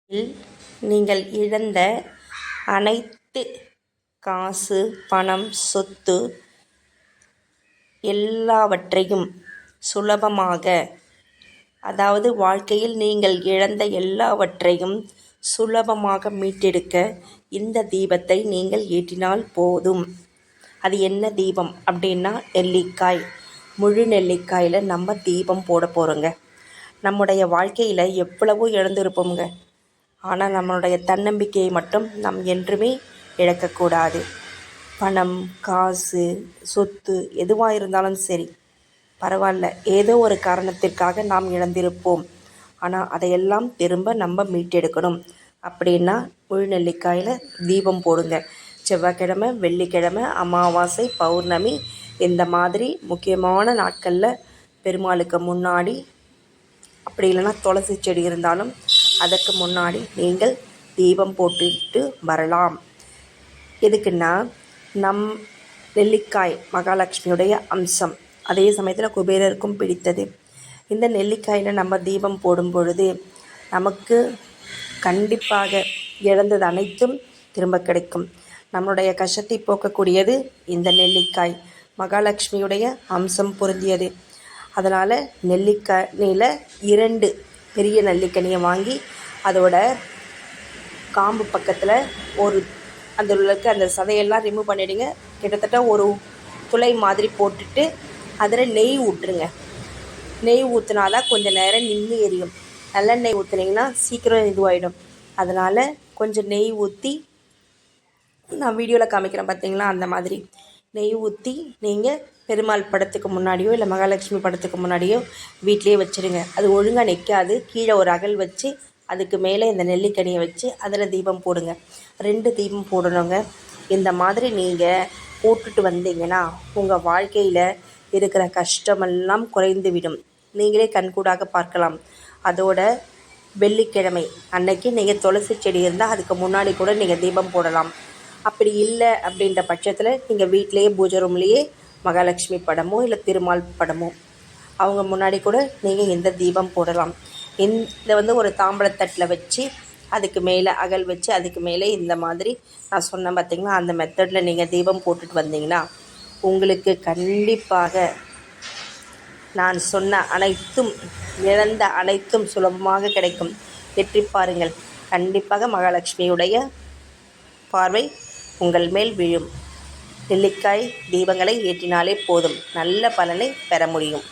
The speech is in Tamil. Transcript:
நீங்கள் இழந்த அனைத்து காசு, பணம், சொத்து எல்லாவற்றையும் சுலபமாக, அதாவது வாழ்க்கையில் நீங்கள் இழந்த எல்லாவற்றையும் சுலபமாக மீட்டெடுக்க இந்த தீபத்தை நீங்கள் ஏற்றினால் போதும். அது என்ன தீபம் அப்படின்னா நெல்லிக்காய். முழு நெல்லிக்காயில் நம்ம தீபம் போட போகிறோங்க. நம்முடைய வாழ்க்கையில் எவ்வளவோ இழந்திருப்போங்க. ஆனால் நம்மளுடைய தன்னம்பிக்கையை மட்டும் நாம் என்றுமே இழக்கக்கூடாது. பணம், காசு, சொத்து எதுவாக இருந்தாலும் சரி பரவாயில்ல, ஏதோ ஒரு காரணத்திற்காக நாம் இழந்திருப்போம். ஆனால் அதையெல்லாம் திரும்ப நம்ம மீட்டெடுக்கணும் அப்படின்னா முழு நெல்லிக்காயில் தீபம் போடுங்க. செவ்வாய்க்கிழமை, வெள்ளிக்கிழமை, அமாவாசை, பௌர்ணமி இந்த மாதிரி முக்கியமான நாட்களில் பெருமாளுக்கு முன்னாடி, அப்படி இல்லைன்னா துளசி செடி இருந்தாலும் அதற்கு முன்னாடி நீங்கள் தீபம் போட்டுட்டு வரலாம். எதுக்குன்னா நெல்லிக்காய் மகாலட்சுமியுடைய அம்சம், அதே சமயத்தில் குபேரருக்கும் பிடித்தது. இந்த நெல்லிக்காயில் நம்ம தீபம் போடும் பொழுது நமக்கு கண்டிப்பாக இழந்தது அனைத்தும் திரும்ப கிடைக்கும். நம்மளுடைய கஷ்டத்தை போக்கக்கூடியது இந்த நெல்லிக்காய், மகாலட்சுமியுடைய அம்சம் பொருந்தியது. அதனால் நெல்லிக்காயில் 2 பெரிய நெல்லிக்கனியை வாங்கி அதோட காம்பு பக்கத்தில் அதில் இருக்க அந்த சதையெல்லாம் ரிமூவ் பண்ணிவிடுங்க. கிட்டத்தட்ட ஒரு துளை மாதிரி போட்டுட்டு அதில் நெய் ஊற்றுங்க. நெய் ஊற்றினாதான் கொஞ்சம் நேரம் நின்று எரியும். நல்லெண்ணெய் ஊற்றுனீங்கன்னா சீக்கிரம் இதுவாகிடும். அதனால் கொஞ்சம் நெய் ஊற்றி, நான் வீடியோவில் காமிக்கிறேன் பார்த்தீங்களா, அந்த மாதிரி நெய் ஊற்றி நீங்கள் பெருமாள் படத்துக்கு முன்னாடியோ இல்லை மகாலட்சுமி படத்துக்கு முன்னாடியோ வீட்டிலே வச்சுடுங்க. அது ஒழுங்காக நிற்காது. கீழே ஒரு அகல் வச்சு அதுக்கு மேலே இந்த நெல்லிக்கனியை வச்சு அதில் தீபம் போடுங்க. 2 தீபம் போடணுங்க. இந்த மாதிரி நீங்கள் போட்டுட்டு வந்தீங்கன்னா உங்கள் வாழ்க்கையில் இருக்கிற கஷ்டமெல்லாம் குறைந்துவிடும். நீங்களே கண்கூடாக பார்க்கலாம். அதோட வெள்ளிக்கிழமை அன்னைக்கு நீங்கள் துளசி செடி இருந்தால் அதுக்கு முன்னாடி கூட நீங்கள் தீபம் போடலாம். அப்படி இல்லை அப்படின்ற பட்சத்தில் நீங்கள் வீட்டிலேயே பூஜை ரூம்லேயே மகாலட்சுமி படமோ இல்லை திருமால் படமோ அவங்க முன்னாடி கூட நீங்கள் இந்த தீபம் போடலாம். இதை ஒரு தாம்பழத்தட்டில் வச்சு அதுக்கு மேலே அகல் வச்சு அதுக்கு மேலே இந்த மாதிரி நான் சொன்னேன் பார்த்தீங்களா, அந்த மெத்தடில் நீங்கள் தீபம் போட்டுட்டு வந்தீங்கன்னா உங்களுக்கு கண்டிப்பாக நான் சொன்ன அனைத்தும், இழந்த அனைத்தும் சுலபமாக கிடைக்கும். வெற்றி பாருங்கள். கண்டிப்பாக மகாலட்சுமியுடைய பார்வை உங்கள் மேல் விழும். நெல்லிக்காய் தீபங்களை ஏற்றினாலே போதும், நல்ல பலனை பெற முடியும்.